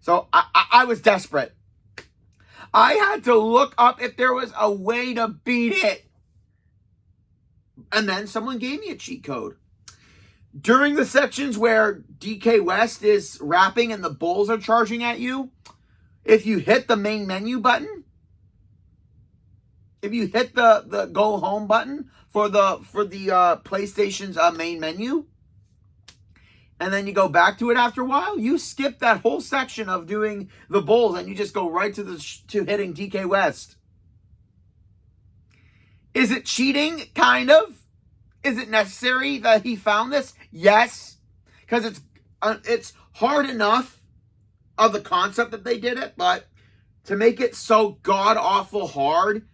So I was desperate. I had to look up if there was a way to beat it. And then someone gave me a cheat code. During the sections where DK West is rapping and the bulls are charging at you, if you hit the main menu button, if you hit the go home button for the PlayStation's main menu, and then you go back to it after a while, you skip that whole section of doing the bulls and you just go right to hitting DK West. Is it cheating? Kind of. Is it necessary that he found this? Yes, because it's hard enough of the concept that they did it, but to make it so god-awful hard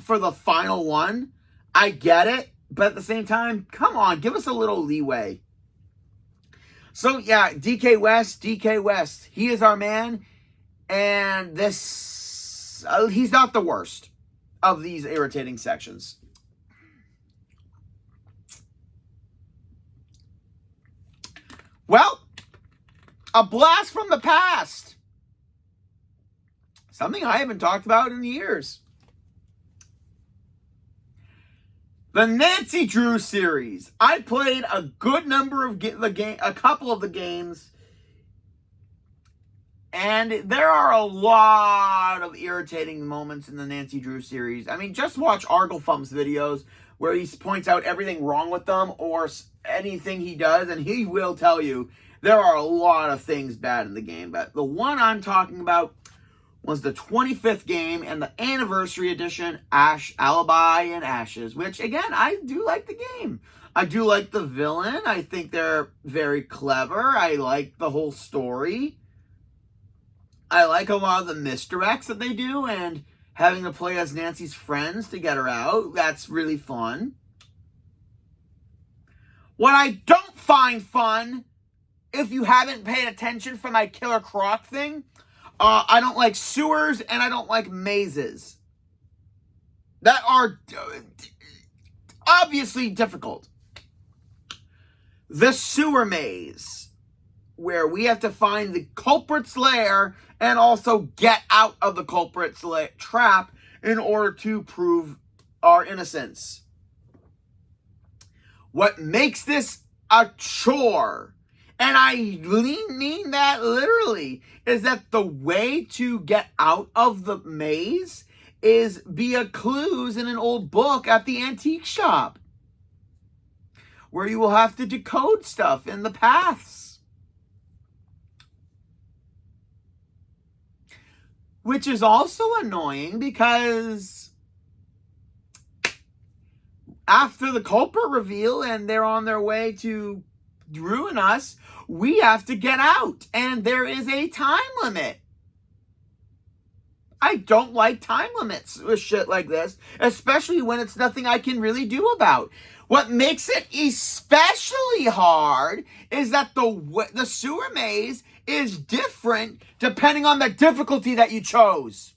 for the final one, I get it, but at the same time, come on, give us a little leeway. So yeah, DK West, he is our man, and this, he's not the worst of these irritating sections. Well, a blast from the past. Something I haven't talked about in years. The Nancy Drew series. I played a good number of a couple of the games, and there are a lot of irritating moments in the Nancy Drew series. I mean, just watch Arglefump's videos where he points out everything wrong with them or anything he does, and he will tell you there are a lot of things bad in the game. But the one I'm talking about was the 25th game and the anniversary edition, Alibi and Ashes, which, again, I do like the game. I do like the villain. I think they're very clever. I like the whole story. I like a lot of the misdirects that they do, and having to play as Nancy's friends to get her out. That's really fun. What I don't find fun, if you haven't paid attention from my Killer Croc thing, I don't like sewers and I don't like mazes. That are obviously difficult. The sewer maze, where we have to find the culprit's lair and also get out of the culprit's trap in order to prove our innocence. What makes this a chore, and I mean that literally, is that the way to get out of the maze is via clues in an old book at the antique shop, where you will have to decode stuff in the paths. Which is also annoying because after the culprit reveal and they're on their way to ruin us, we have to get out, and there is a time limit. I don't like time limits with shit like this, especially when it's nothing I can really do about. What makes it especially hard is that the sewer maze is different depending on the difficulty that you chose.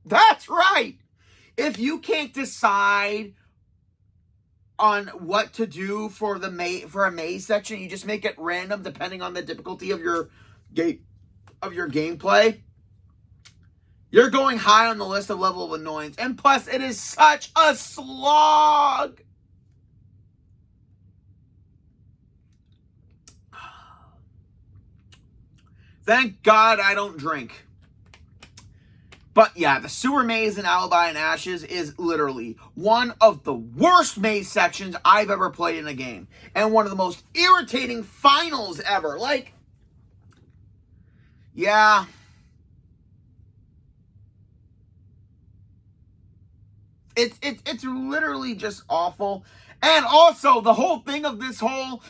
That's right. If you can't decide on what to do for a maze section, you just make it random depending on the difficulty of your gameplay. You're going high on the list of level of annoyance. And plus, it is such a slog. Thank God I don't drink. But yeah, the sewer maze in Alibi and Ashes is literally one of the worst maze sections I've ever played in a game. And one of the most irritating finals ever. Like, yeah. It's literally just awful. And also, the whole thing of this whole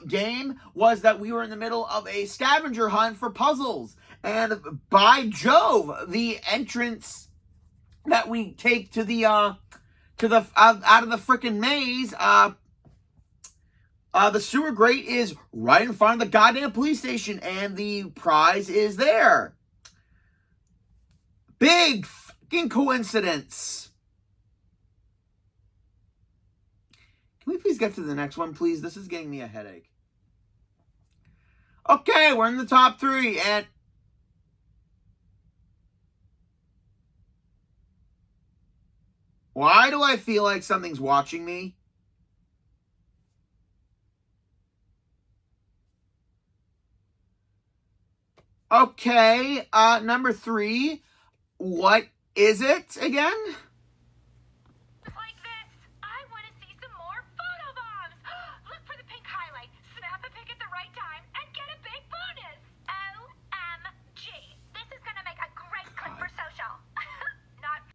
game was that we were in the middle of a scavenger hunt for puzzles. And by Jove, the entrance that we take to the out of the freaking maze, the sewer grate is right in front of the goddamn police station, and the prize is there. Big fucking coincidence. Can we please get to the next one, please? This is getting me a headache. Okay, we're in the top 3, and why do I feel like something's watching me? Okay, number 3. What is it again? Like this. I want to see some more photobombs. Look for the pink highlight. Snap a pic at the right time and get a big bonus. OMG. This is going to make a great clip for social. Not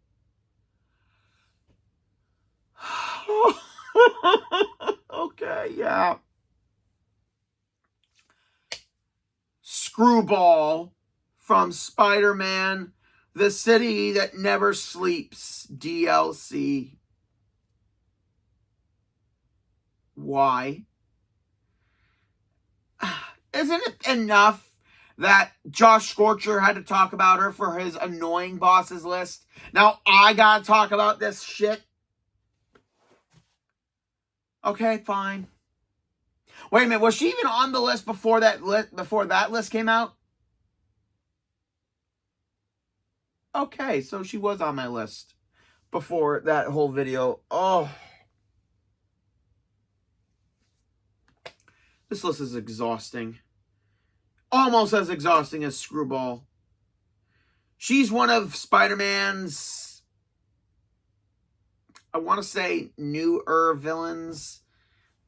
Okay, yeah. Screwball from Spider-Man, The City That Never Sleeps, DLC. Why? Isn't it enough that Josh Scorcher had to talk about her for his annoying bosses list? Now I gotta talk about this shit. Okay, fine. Wait a minute, was she even on the list before that list came out? Okay, so she was on my list before that whole video. Oh. This list is exhausting. Almost as exhausting as Screwball. She's one of Spider-Man's, I want to say, newer villains.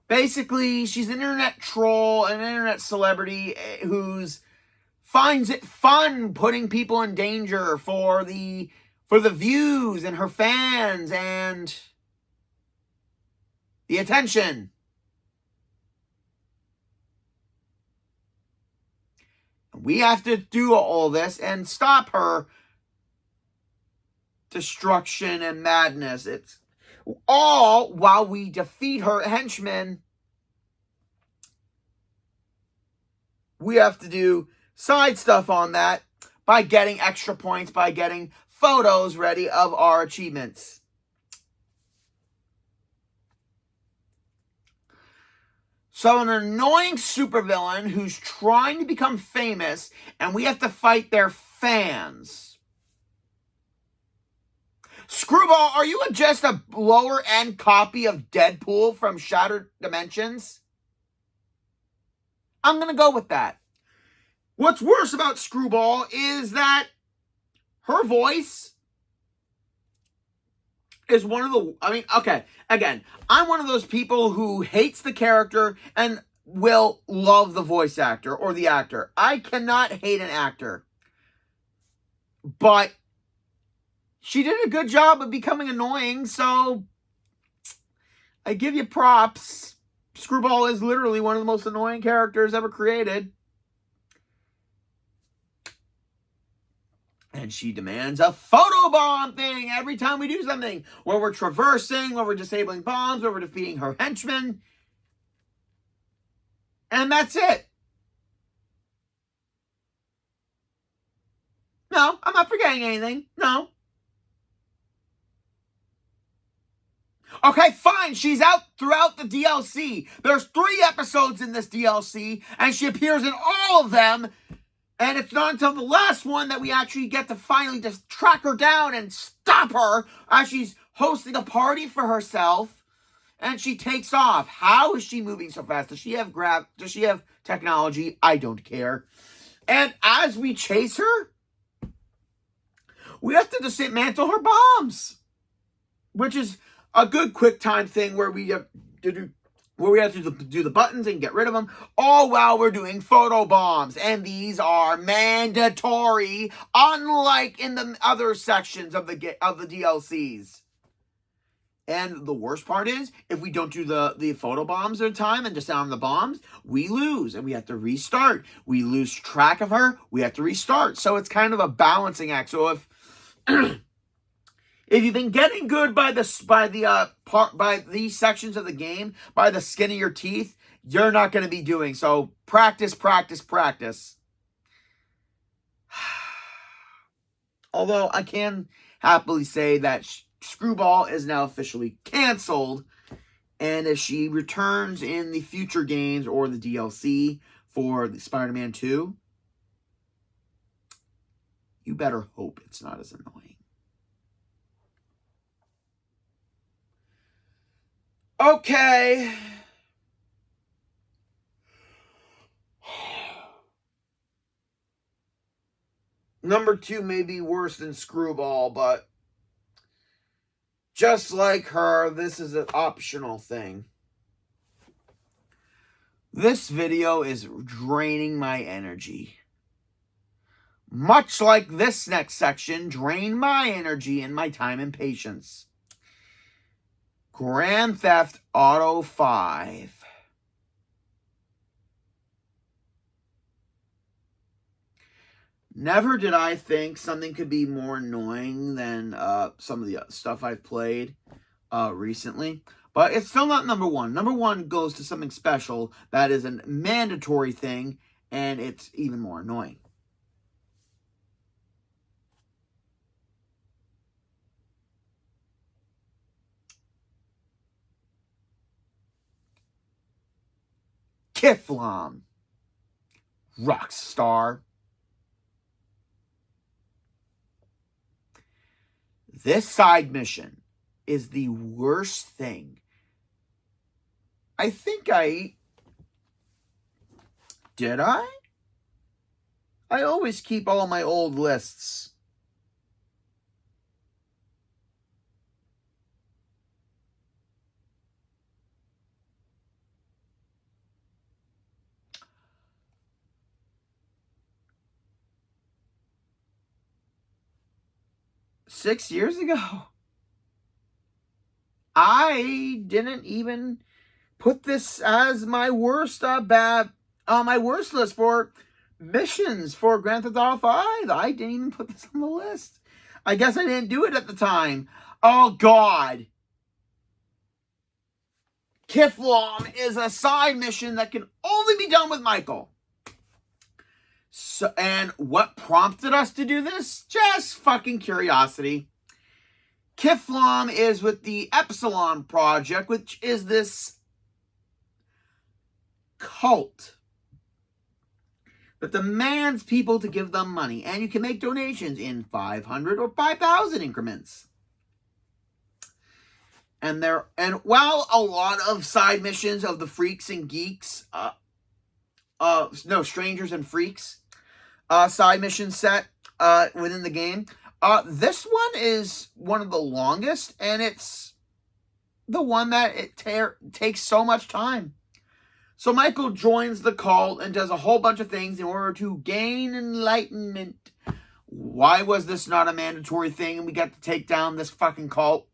Basically, she's an internet troll, an internet celebrity who's finds it fun putting people in danger for the views and her fans and the attention. We have to do all this and stop her destruction and madness. It's all while we defeat her henchmen. We have to do side stuff on that by getting extra points, by getting photos ready of our achievements. So an annoying supervillain who's trying to become famous, and we have to fight their fans. Screwball, are you just a lower-end copy of Deadpool from Shattered Dimensions? I'm going to go with that. What's worse about Screwball is that her voice is one of the... I mean, okay, again, I'm one of those people who hates the character and will love the voice actor or the actor. I cannot hate an actor. But she did a good job of becoming annoying, so I give you props. Screwball is literally one of the most annoying characters ever created. And she demands a photobomb thing every time we do something. Where we're traversing, where we're disabling bombs, where we're defeating her henchmen. And that's it. No, I'm not forgetting anything. No. Okay, fine. She's out throughout the DLC. There's 3 episodes in this DLC, and she appears in all of them. And it's not until the last one that we actually get to finally just track her down and stop her as she's hosting a party for herself. And she takes off. How is she moving so fast? Does she have Does she have technology? I don't care. And as we chase her, we have to dismantle her bombs, which is a good quick time thing where we have to do the buttons and get rid of them, all while we're doing photo bombs. And these are mandatory, unlike in the other sections of the DLCs. And the worst part is, if we don't do the photo bombs in time and disarm the bombs, we lose and we have to restart. We lose track of her, we have to restart. So it's kind of a balancing act. So if if you've been getting good by these sections of the game, by the skin of your teeth, you're not going to be doing so. Practice, practice, practice. Although I can happily say that Screwball is now officially canceled, and if she returns in the future games or the DLC for the Spider-Man 2, you better hope it's not as annoying. Okay. Number 2 may be worse than Screwball, but just like her, this is an optional thing. This video is draining my energy. Much like this next section drained my energy and my time and patience. Grand Theft Auto 5. Never did I think something could be more annoying than some of the stuff I've played recently. But it's still not number 1. Number 1 goes to something special that is a mandatory thing, and it's even more annoying. XIII. Rockstar. This side mission is the worst thing. I think Did I? I always keep all my old lists. Six years ago, I didn't even put this as my worst my worst list for missions for Grand Theft Auto 5. I didn't even put this on the list. I guess I didn't do it at the time. Oh God. XIII is a side mission that can only be done with Michael. So, and what prompted us to do this? Just fucking curiosity. XIII is with the Epsilon Project, which is this cult that demands people to give them money. And you can make donations in 500 or 5,000 increments. And while a lot of side missions of the Freaks and Geeks, Strangers and Freaks, side mission set within the game. This one is one of the longest, and it's the one that takes so much time. So Michael joins the cult and does a whole bunch of things in order to gain enlightenment. Why was this not a mandatory thing and we got to take down this fucking cult?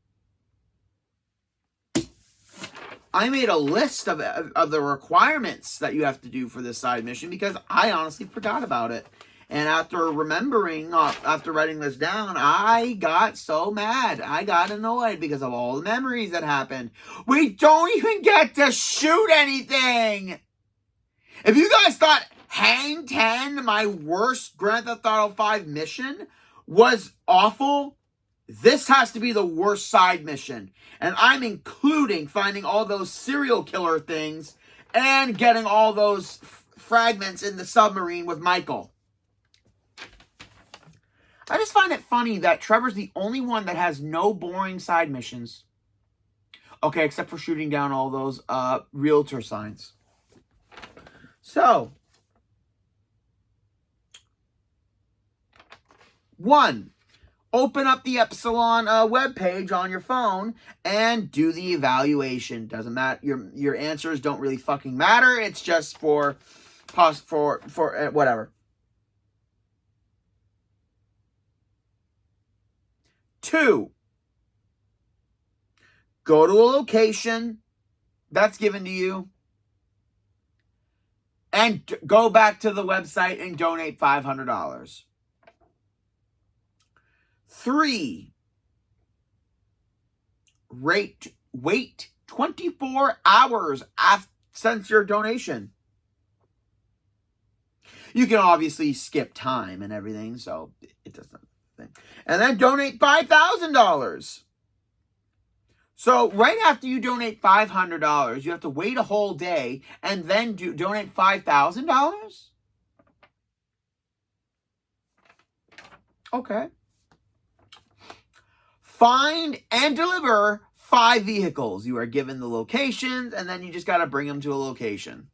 I made a list of the requirements that you have to do for this side mission because I honestly forgot about it. And after remembering, after writing this down, I got so mad. I got annoyed because of all the memories that happened. We don't even get to shoot anything. If you guys thought Hang 10, my worst Grand Theft Auto 5 mission, was awful, this has to be the worst side mission. And I'm including finding all those serial killer things and getting all those fragments in the submarine with Michael. I just find it funny that Trevor's the only one that has no boring side missions. Okay, except for shooting down all those realtor signs. So, 1, open up the Epsilon webpage on your phone and do the evaluation. Doesn't matter. Your answers don't really fucking matter. It's just for whatever. 2, go to a location that's given to you and go back to the website and donate $500. 3, wait 24 hours since your donation. You can obviously skip time and everything, so it doesn't. And then donate $5,000. So right after you donate $500, you have to wait a whole day and then donate $5,000? Okay. Find and deliver 5 vehicles. You are given the locations, and then you just got to bring them to a location.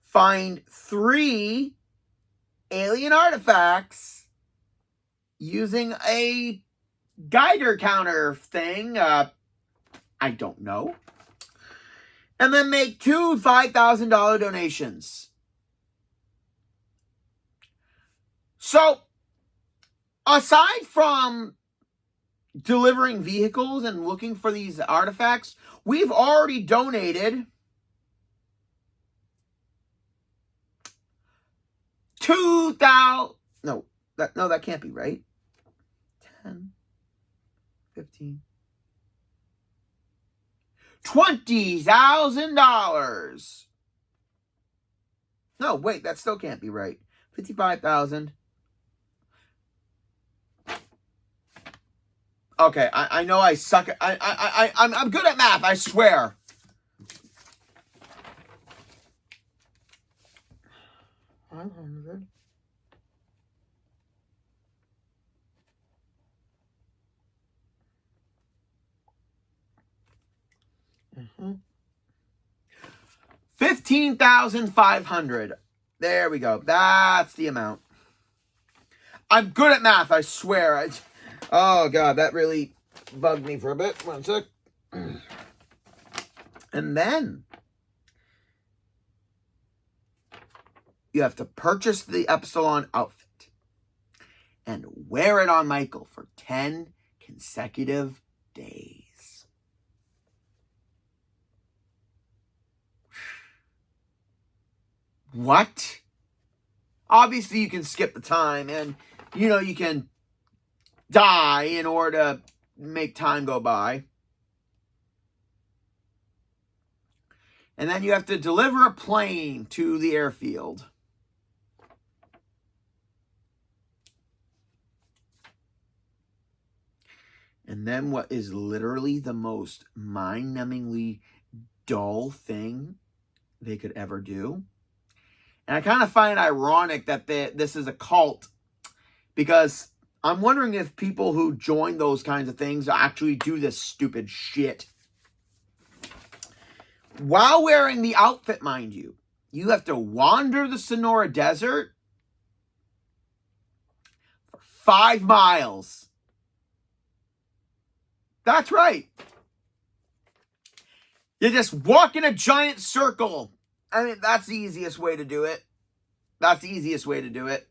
Find 3 alien artifacts using a Geiger counter thing. I don't know. And then make 2 $5,000 donations. So, aside from delivering vehicles and looking for these artifacts, we've already donated that can't be right. 10, 15, $20,000. No, wait, that still can't be right. 55,000. Okay, I know I suck at I'm good at math, I swear. $500. $15,500. There we go. That's the amount. I'm good at math, I swear. Oh, God, that really bugged me for a bit. 1 sec. And then you have to purchase the Epsilon outfit and wear it on Michael for 10 consecutive days. What? Obviously, you can skip the time and, you can die in order to make time go by. And then you have to deliver a plane to the airfield. And then what is literally the most mind-numbingly dull thing they could ever do. And I kind of find it ironic that this is a cult, because I'm wondering if people who join those kinds of things actually do this stupid shit. While wearing the outfit, mind you, you have to wander the Sonora Desert for 5 miles. That's right. You just walk in a giant circle. I mean, that's the easiest way to do it. That's the easiest way to do it.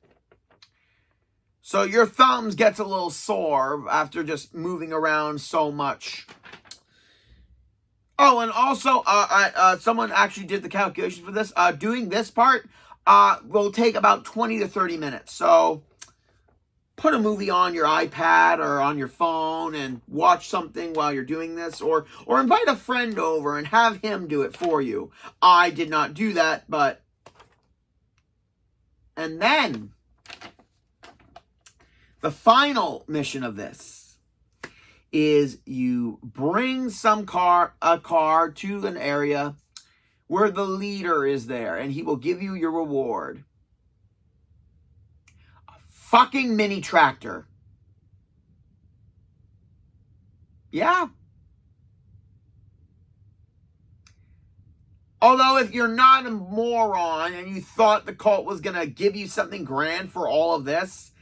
So your thumbs gets a little sore after just moving around so much. Oh, and also, someone actually did the calculations for this. Doing this part will take about 20 to 30 minutes. So put a movie on your iPad or on your phone and watch something while you're doing this, or invite a friend over and have him do it for you. I did not do that, but... And then, the final mission of this is you bring a car to an area where the leader is there, and he will give you your reward. A fucking mini tractor. Yeah. Although if you're not a moron and you thought the cult was going to give you something grand for all of this,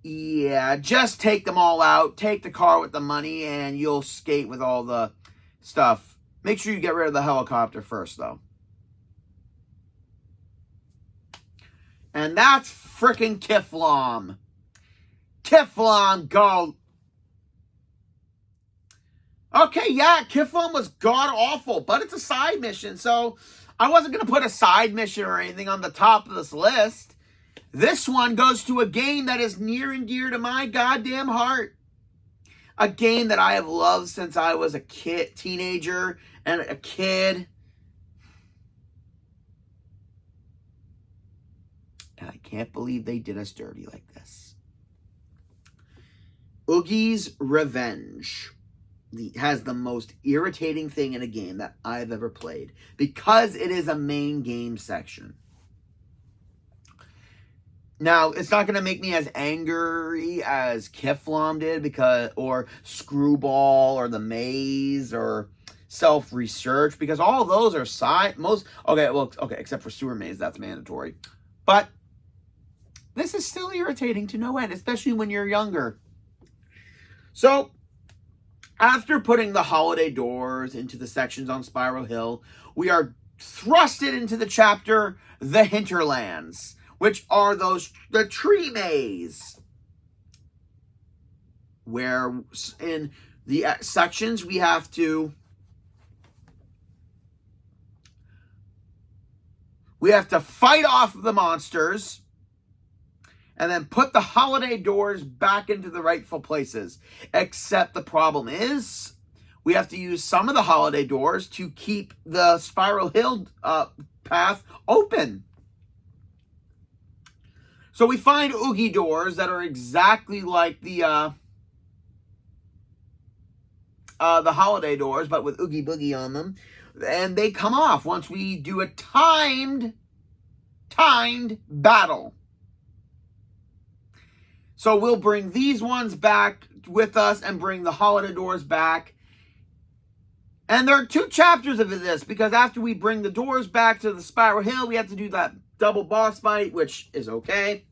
yeah, just take them all out, take the car with the money, and you'll skate with all the stuff. Make sure you get rid of the helicopter first, though. And that's frickin' Kiflam. Kiflam, go. Okay, yeah, Kiflam was god-awful, but it's a side mission, so I wasn't going to put a side mission or anything on the top of this list. This one goes to a game that is near and dear to my goddamn heart. A game that I have loved since I was a teenager and a kid. And I can't believe they did us dirty like this. Oogie's Revenge has the most irritating thing in a game that I've ever played, because it is a main game section. Now, it's not going to make me as angry as Kiflam did, or Screwball, or The Maze, or Self-Research, because all of those are okay, except for Sewer Maze, that's mandatory. But this is still irritating to no end, especially when you're younger. So, after putting the holiday doors into the sections on Spiral Hill, we are thrusted into the chapter, The Hinterlands, which are the tree maze, where in the sections we have to fight off the monsters and then put the holiday doors back into the rightful places. Except the problem is we have to use some of the holiday doors to keep the Spiral Hill path open. So we find Oogie doors that are exactly like the holiday doors, but with Oogie Boogie on them. And they come off once we do a timed battle. So we'll bring these ones back with us and bring the holiday doors back. And there are 2 chapters of this, because after we bring the doors back to the Spiral Hill, we have to do that double boss fight, which is okay.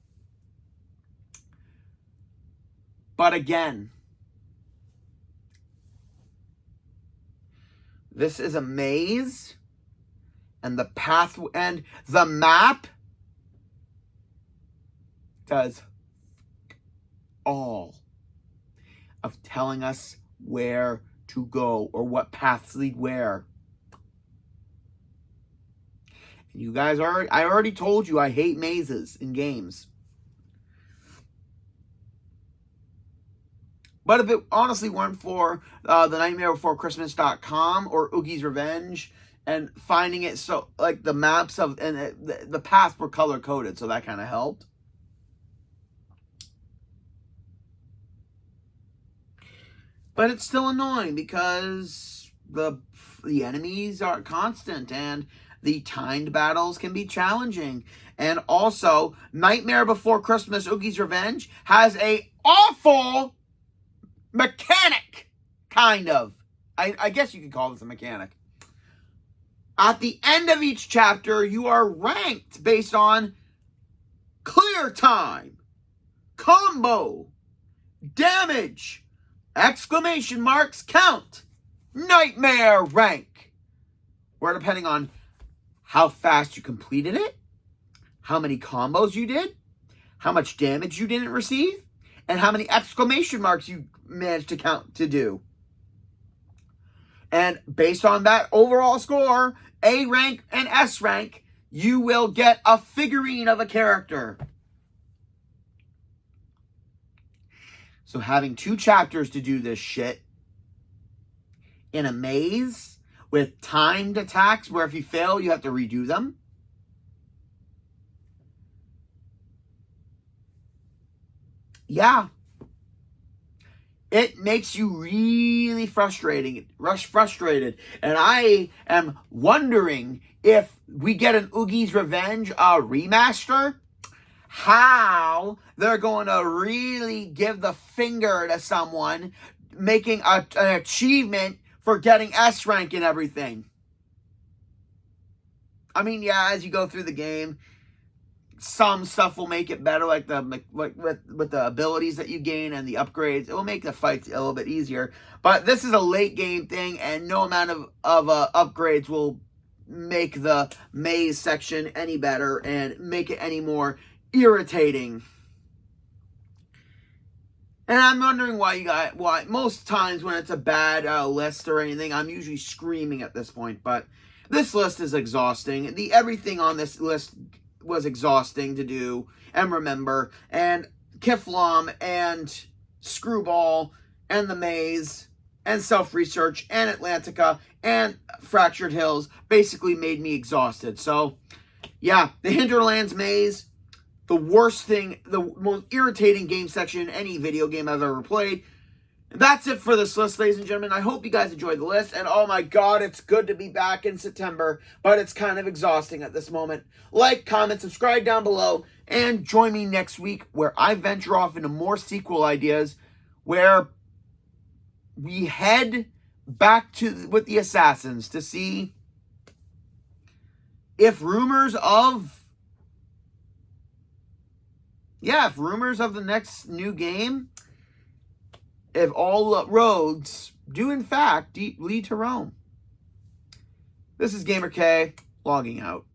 But again, this is a maze, and the path and the map does all of telling us where to go or what paths lead where. And you guys I already told you I hate mazes in games. But if it honestly weren't for the NightmareBeforeChristmas.com or Oogie's Revenge and finding it so, like, the maps and the paths were color coded, so that kind of helped. But it's still annoying because the enemies are constant and the timed battles can be challenging. And also, Nightmare Before Christmas Oogie's Revenge has a awful mechanic, kind of. I guess you could call this a mechanic. At the end of each chapter, you are ranked based on clear time, combo, damage, exclamation marks, count, nightmare rank. Where depending on how fast you completed it, how many combos you did, how much damage you didn't receive, and how many exclamation marks you managed to count to do. And based on that overall score, A rank and S rank, you will get a figurine of a character. So having 2 chapters to do this shit in a maze with timed attacks where if you fail, you have to redo them. Yeah. It makes you really frustrated. And I am wondering if we get an Oogie's Revenge remaster, how they're going to really give the finger to someone making an achievement for getting S rank and everything. I mean, yeah, as you go through the game, some stuff will make it better, like with the abilities that you gain and the upgrades. It will make the fights a little bit easier. But this is a late game thing, and no amount of upgrades will make the maze section any better and make it any more irritating. And I'm wondering why most times when it's a bad list or anything, I'm usually screaming at this point. But this list is exhausting. Everything on this list was exhausting to do and remember. And Kiflom and Screwball and The Maze and Self-Research and Atlantica and Fractured Hills basically made me exhausted. So, yeah, the Hinterlands Maze, the worst thing, the most irritating game section in any video game I've ever played. That's it for this list, ladies and gentlemen. I hope you guys enjoyed the list. And oh my god, it's good to be back in September, but it's kind of exhausting at this moment. Like, comment, subscribe down below, and join me next week where I venture off into more sequel ideas where we head back with the Assassins to see if rumors of the next new game, if all roads do in fact lead to Rome. This is Gamer K, logging out.